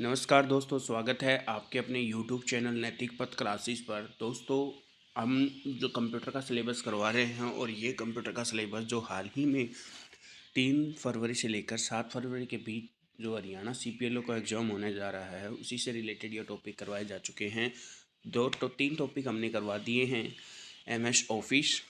नमस्कार दोस्तों, स्वागत है आपके अपने यूट्यूब चैनल नैतिक पथ क्लासेस पर। दोस्तों, हम जो कंप्यूटर का सिलेबस करवा रहे हैं और ये कंप्यूटर का सिलेबस जो हाल ही में 3 फरवरी से लेकर 7 फरवरी के बीच जो हरियाणा CPLO का एग्ज़ाम होने जा रहा है, उसी से रिलेटेड ये टॉपिक करवाए जा चुके हैं। 3 टॉपिक हमने करवा दिए हैं, MS ऑफिस,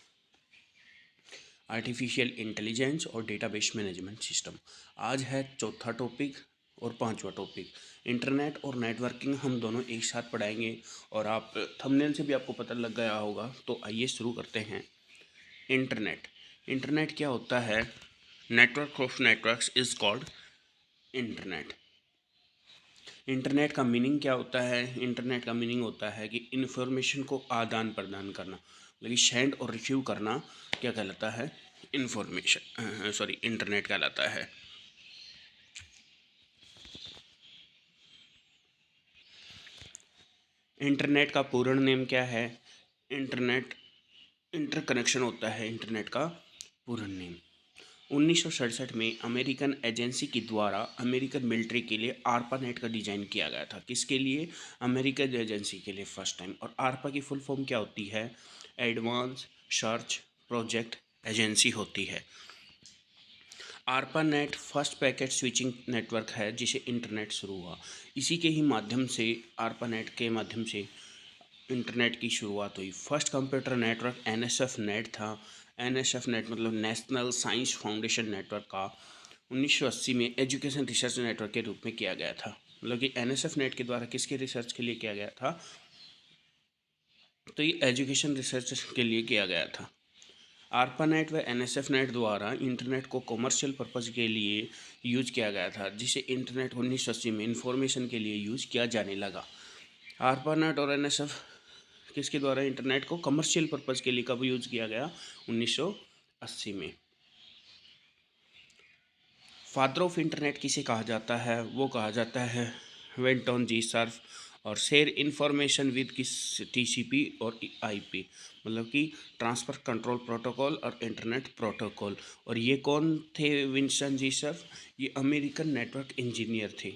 आर्टिफिशियल इंटेलिजेंस और डेटाबेस मैनेजमेंट सिस्टम। आज है चौथा टॉपिक और पांचवा टॉपिक, इंटरनेट और नेटवर्किंग हम दोनों एक साथ पढ़ाएंगे। और आप थंबनेल से भी आपको पता लग गया होगा, तो आइए शुरू करते हैं। इंटरनेट इंटरनेट क्या होता है? Network of networks is called internet. Internet का मीनिंग क्या होता है? इंटरनेट का मीनिंग होता है कि इन्फॉर्मेशन को आदान प्रदान करना, मतलब सेंड और रिसीव करना क्या कहलाता है? इंटरनेट कहलाता है। इंटरनेट का पूर्ण नेम क्या है? इंटरनेट इंटरकनेक्शन होता है इंटरनेट का पूर्ण नेम। 1967 में अमेरिकन एजेंसी के द्वारा अमेरिकन मिलिट्री के लिए आरपानेट का डिज़ाइन किया गया था। किसके लिए? अमेरिकन एजेंसी के लिए फर्स्ट टाइम। और आरपा की फुल फॉर्म क्या होती है? एडवांस सर्च प्रोजेक्ट एजेंसी होती है। ARPANET first packet switching network है जिसे इंटरनेट शुरू हुआ। इसी के ही माध्यम से, आरपानेट के माध्यम से इंटरनेट की शुरुआत हुई। First computer network NSF net था। NSF नेट मतलब नेशनल साइंस फाउंडेशन नेटवर्क का 1980 में एजुकेशन रिसर्च नेटवर्क के रूप में किया गया था। मतलब कि NSF नेट के द्वारा किसके रिसर्च के लिए किया गया था? तो ये एजुकेशन रिसर्च के लिए किया गया था। आरपानेट व NSF नेट द्वारा इंटरनेट को कॉमर्शियल पर्पज़ के लिए यूज किया गया था, जिसे इंटरनेट 1980 में इंफॉर्मेशन के लिए यूज किया जाने लगा। आरपानेट और NSF किसके द्वारा इंटरनेट को कमर्शियल पर्पज़ के लिए कब यूज किया गया? 1980 में। फादर ऑफ इंटरनेट किसे कहा जाता है? वो कहा जाता है वेंटॉन जी सर्फ। और शेयर इंफॉर्मेशन विद किस? TCP और IP, मतलब कि ट्रांसफ़र कंट्रोल प्रोटोकॉल और इंटरनेट प्रोटोकॉल। और ये कौन थे विंस्टन जी सर्फ? ये अमेरिकन नेटवर्क इंजीनियर थे।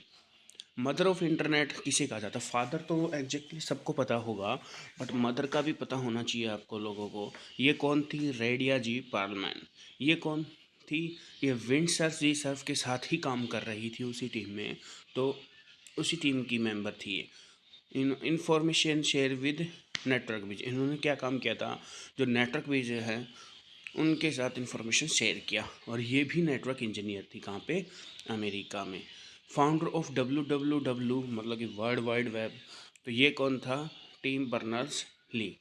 मदर ऑफ इंटरनेट किसे कहा जाता है? फादर तो एग्जैक्टली सबको पता होगा, बट मदर का भी पता होना चाहिए आपको लोगों को। ये कौन थी? रेडिया जी पार्लमैन। ये कौन थी? ये विंडसर जी सर्फ के साथ ही काम कर रही थी उसी टीम में, तो उसी टीम की मेंबर थी ये। इंफॉर्मेशन शेयर विद नेटवर्क बीज, इन्होंने क्या काम किया था? जो नेटवर्क बीज है उनके साथ इंफॉर्मेशन शेयर किया। और ये भी नेटवर्क इंजीनियर थी। कहाँ पे? अमेरिका में। फाउंडर ऑफ WWW मतलब कि वर्ल्ड वाइड वेब, तो ये कौन था? Tim Berners Lee.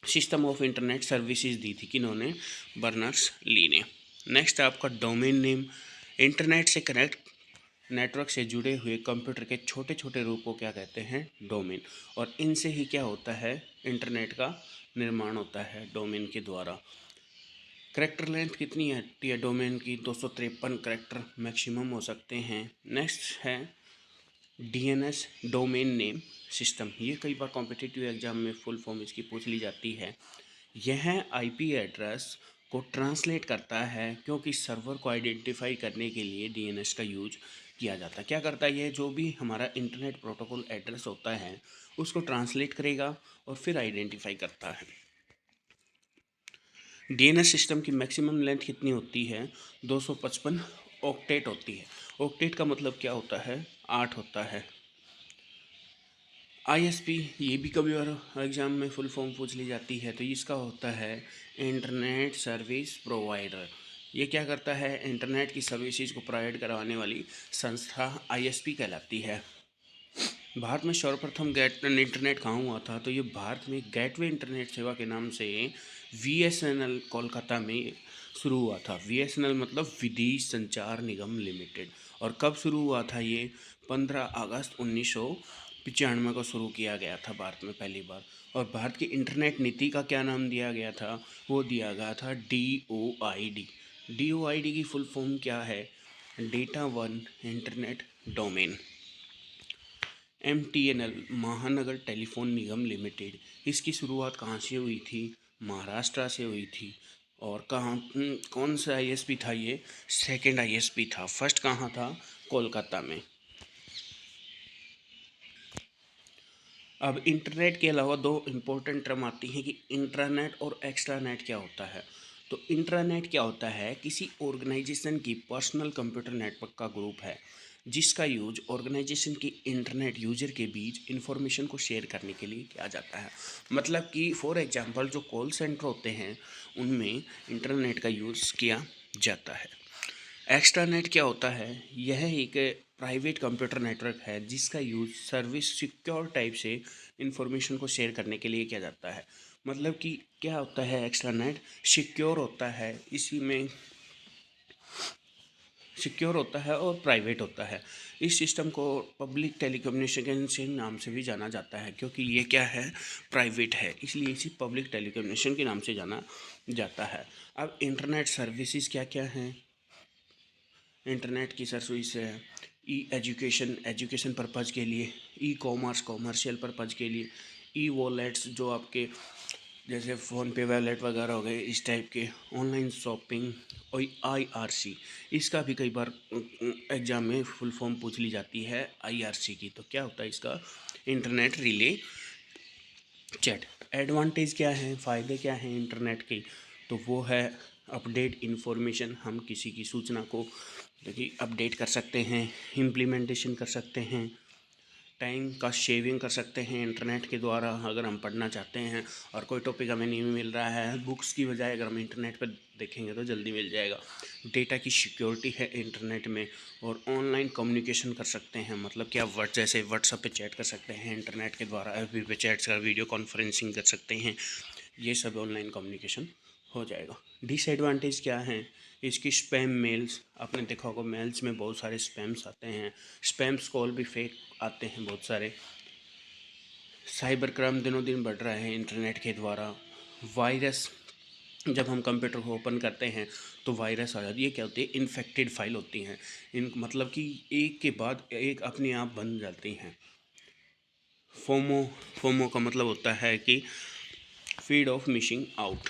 System of internet services दी थी किन्होंने? बर्नर्स ली ने। नेक्स्ट आपका डोमेन नेम। इंटरनेट से कनेक्ट नेटवर्क से जुड़े हुए कंप्यूटर के छोटे छोटे रूप को क्या कहते हैं? डोमेन। और इनसे ही क्या होता है? इंटरनेट का निर्माण होता है डोमेन के द्वारा। करेक्टर लेंथ कितनी है डोमेन की? 253 करेक्टर मैक्सिमम हो सकते हैं। नेक्स्ट है DNS, डोमेन नेम सिस्टम। ये कई बार कॉम्पिटिटिव एग्जाम में फुल फॉर्म इसकी पूछ ली जाती है। यह IP एड्रेस को ट्रांसलेट करता है, क्योंकि सर्वर को आइडेंटिफाई करने के लिए DNS का यूज किया जाता है। क्या करता है? ये जो भी हमारा इंटरनेट प्रोटोकॉल एड्रेस होता है उसको ट्रांसलेट करेगा और फिर आइडेंटिफाई करता है। DNS सिस्टम की मैक्सिमम लेंथ कितनी होती है? 255 ऑक्टेट होती है। ऑक्टेट का मतलब क्या होता है? 8 होता है। ISP, ये भी कभी और एग्जाम में फुल फॉर्म पूछ ली जाती है, तो इसका होता है इंटरनेट सर्विस प्रोवाइडर। ये क्या करता है? इंटरनेट की सर्विसेज को प्रोवाइड करवाने वाली संस्था ISP कहलाती है। भारत में सर्वप्रथम इंटरनेट कहाँ हुआ था? तो ये भारत में गेटवे इंटरनेट सेवा के नाम से VSNL कोलकाता में शुरू हुआ था। VSNL मतलब विदेश संचार निगम लिमिटेड। और कब शुरू हुआ था ये? 15 अगस्त 1995 को शुरू किया गया था भारत में पहली बार। और भारत की इंटरनेट नीति का क्या नाम दिया गया था? वो दिया गया था DOID। DOID की फुल फॉर्म क्या है? Data one internet domain. MTNL, महानगर टेलीफोन निगम लिमिटेड। इसकी शुरुआत कहाँ से हुई थी? महाराष्ट्र से हुई थी। और कहाँ कौन सा ISP था ये? सेकंड ISP था। फर्स्ट कहाँ था? कोलकाता में। अब इंटरनेट के अलावा दो इम्पोर्टेंट टर्म आती हैं कि इंट्रानेट और एक्स्ट्रानेट क्या होता है। तो इंट्रानेट क्या होता है, किसी ऑर्गेनाइजेशन की पर्सनल कंप्यूटर नेटवर्क का ग्रुप है जिसका यूज ऑर्गेनाइजेशन की इंटरनेट यूजर के बीच इंफॉर्मेशन को शेयर करने के लिए किया जाता है। मतलब कि फॉर एग्जांपल जो कॉल सेंटर होते हैं उनमें इंटरनेट का यूज़ किया जाता है। एक्स्ट्रानेट क्या होता है, यह एक प्राइवेट कंप्यूटर नेटवर्क है जिसका यूज़ सर्विस सिक्योर टाइप से इंफॉर्मेशन को शेयर करने के लिए किया जाता है। मतलब कि क्या होता है, एक्स्ट्रानेट सिक्योर होता है, इसी में सिक्योर होता है और प्राइवेट होता है। इस सिस्टम को पब्लिक टेलीकम्युनिकेशन नाम से भी जाना जाता है क्योंकि ये क्या है, प्राइवेट है, इसलिए इसे पब्लिक टेलीकम्युनिकेशन के नाम से जाना जाता है। अब इंटरनेट सर्विसेज क्या क्या हैं, इंटरनेट की सर्विस है ई एजुकेशन, एजुकेशन पर्पज़ के लिए, ई कॉमर्स, कॉमर्शियल पर्पज़ के लिए, ई वॉलेट्स जो आपके जैसे फ़ोन पे वॉलेट वगैरह हो गए इस टाइप के, ऑनलाइन शॉपिंग, और आईआरसी, इसका भी कई बार एग्ज़ाम में फुल फॉर्म पूछ ली जाती है आईआरसी की। तो क्या होता है इसका, इंटरनेट रिले चैट। एडवांटेज क्या है, फ़ायदे क्या हैं इंटरनेट के, तो वो है अपडेट इन्फॉर्मेशन, हम किसी की सूचना को देखिए अपडेट कर सकते हैं, इम्प्लीमेंटेशन कर सकते हैं, टाइम का शेविंग कर सकते हैं इंटरनेट के द्वारा। अगर हम पढ़ना चाहते हैं और कोई टॉपिक हमें नहीं मिल रहा है बुक्स की बजाय, अगर हम इंटरनेट पर देखेंगे तो जल्दी मिल जाएगा। डेटा की सिक्योरिटी है इंटरनेट में, और ऑनलाइन कम्युनिकेशन कर सकते हैं, मतलब कि आप जैसे व्हाट्सएप पे चैट कर सकते हैं इंटरनेट के द्वारा, एफबी पे चैट कर, वीडियो कॉन्फ्रेंसिंग कर सकते हैं, ये सब ऑनलाइन कम्युनिकेशन हो जाएगा। डिसएडवांटेज क्या है, इसकी स्पैम मेल्स, आपने देखा होगा मेल्स में बहुत सारे स्पैम्स आते हैं, स्पैम्स कॉल भी फेक आते हैं बहुत सारे। साइबर क्राइम दिनों दिन बढ़ रहा है इंटरनेट के द्वारा। वायरस, जब हम कंप्यूटर को ओपन करते हैं तो वायरस आ जाती है, क्या होती है, इन्फेक्टेड फाइल होती हैं, इन मतलब कि एक के बाद एक अपने आप बन जाती हैं। फोमो, फोमो का मतलब होता है कि feed of missing out.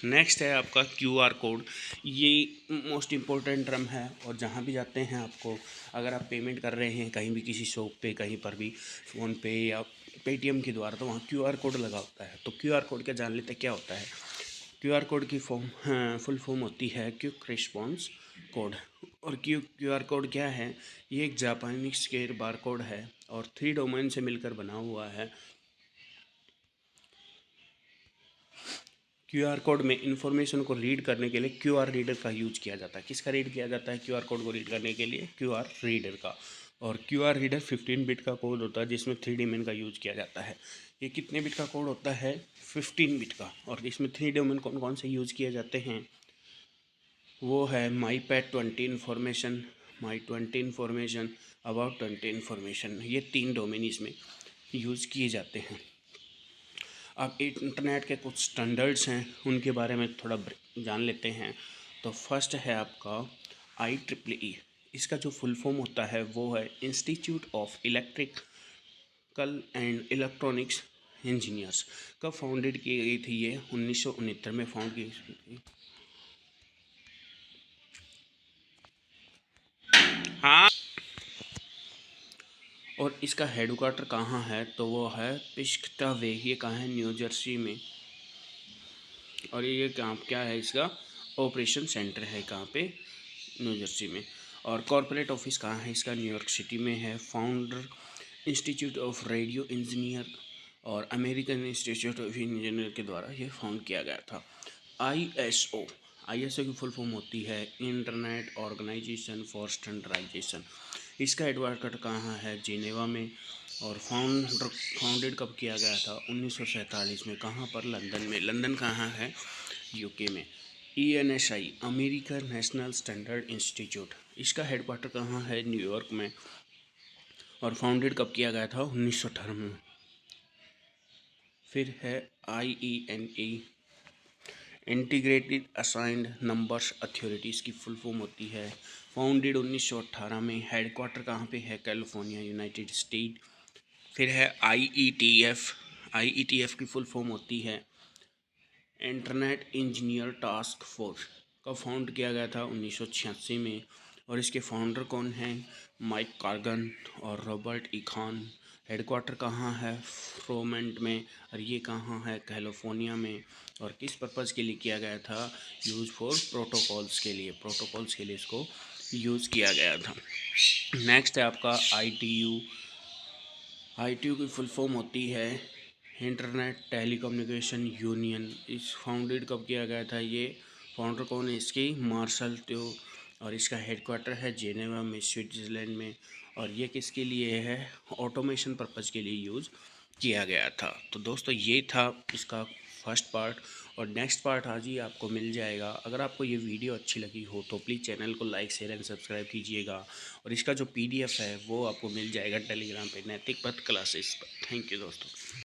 Next है आपका क्यूआर कोड, ये मोस्ट इम्पोर्टेंट टर्म है, और जहाँ भी जाते हैं आपको, अगर आप पेमेंट कर रहे हैं कहीं भी, किसी शॉप पे, कहीं पर भी, फ़ोन पे या पेटीएम के द्वारा, तो वहाँ क्यूआर कोड लगा होता है। तो क्यूआर कोड क्या जान लेते हैं क्या होता है। क्यूआर कोड की फुल फॉर्म होती है क्विक रिस्पॉन्स कोड। और क्यूआर कोड क्या है, ये एक जापानी स्क्वायर बार कोड है और 3 डोमेन से मिलकर बना हुआ है। क्यूआर कोड में इंफॉर्मेशन को रीड करने के लिए क्यूआर रीडर का यूज किया जाता है। किसका रीड किया जाता है क्यूआर कोड को रीड करने के लिए, क्यूआर रीडर का। और क्यूआर रीडर 15 बिट का कोड होता है जिसमें 3 डोमेन का यूज किया जाता है। ये कितने बिट का कोड होता है, 15 बिट का। और इसमें 3 डोमेन कौन कौन से यूज किए जाते हैं, वो है my pet 20 information, my 20 information, about 20 information, ये 3 डोमेन इसमें यूज़ किए जाते हैं। अब इंटरनेट के कुछ स्टैंडर्ड्स हैं, उनके बारे में थोड़ा जान लेते हैं। तो फर्स्ट है आपका IEEE, इसका जो फुल फॉर्म होता है वो है institute of electrical and electronics engineers. कब फाउंडेड की गई थी ये, 1969 में फाउंड की गई थी। हाँ, और इसका हेडक्वार्टर कहाँ है, तो वो है पिस्कटावे, ये कहाँ है, न्यू जर्सी में। और ये कहाँ क्या है, इसका ऑपरेशन सेंटर है कहाँ पे, न्यू जर्सी में। और कॉरपोरेट ऑफिस कहाँ है इसका, न्यूयॉर्क सिटी में है। Founder institute of radio engineer और अमेरिकन इंस्टीट्यूट ऑफ इंजीनियर के द्वारा ये फाउंड किया गया था। ISO, ISO की फुल फॉर्म होती है इंटरनेट ऑर्गेनाइजेशन फॉर स्टैंडर्डाइजेशन। इसका हेडक्वार्टर कहाँ है, जिनेवा में। और फाउंडेड कब किया गया था, 1947 में। कहाँ पर, लंदन में। लंदन कहाँ है, यूके में। ENSI, American national standard institute, इसका हेडक्वार्टर कहाँ है, न्यूयॉर्क में। और फाउंडेड कब किया गया था, 1918 में। फिर है IENE, integrated assigned numbers authorities की फुल फॉर्म होती है। फाउंडेड 1918 में। हेडक्वार्टर कहाँ पे है, कैलिफोर्निया, यूनाइटेड स्टेट। फिर है IETF, IETF की फुल फॉर्म होती है इंटरनेट इंजीनियर टास्क फोर्स। का फाउंड किया गया था 1986 में। और इसके फाउंडर कौन हैं, माइक कार्गन और रॉबर्ट ई खान। हेडक्वार्टर कहाँ है, फ्रोमेंट में, और ये कहाँ है, कैलिफोर्निया में, और किस पर्पज़ के लिए किया गया था, यूज़ फॉर प्रोटोकॉल्स के लिए, प्रोटोकॉल्स के लिए इसको यूज़ किया गया था। नेक्स्ट है आपका ITU। ITU की फुल फॉर्म होती है इंटरनेट टेलीकम्युनिकेशन यूनियन। इस फाउंडेड कब किया गया था, ये फाउंडर कौन है इसकी, मार्शल त्यो, और इसका हेडक्वार्टर है जेनेवा में, स्विट्ज़रलैंड में, और ये किसके लिए है, ऑटोमेशन पर्पज़ के लिए यूज़ किया गया था। तो दोस्तों ये था इसका फर्स्ट पार्ट, और नेक्स्ट पार्ट आज ही आपको मिल जाएगा। अगर आपको ये वीडियो अच्छी लगी हो तो प्लीज़ चैनल को लाइक शेयर एंड सब्सक्राइब कीजिएगा, और इसका जो PDF है वो आपको मिल जाएगा टेलीग्राम पे, नैतिक पथ क्लासेस पर। थैंक यू दोस्तों।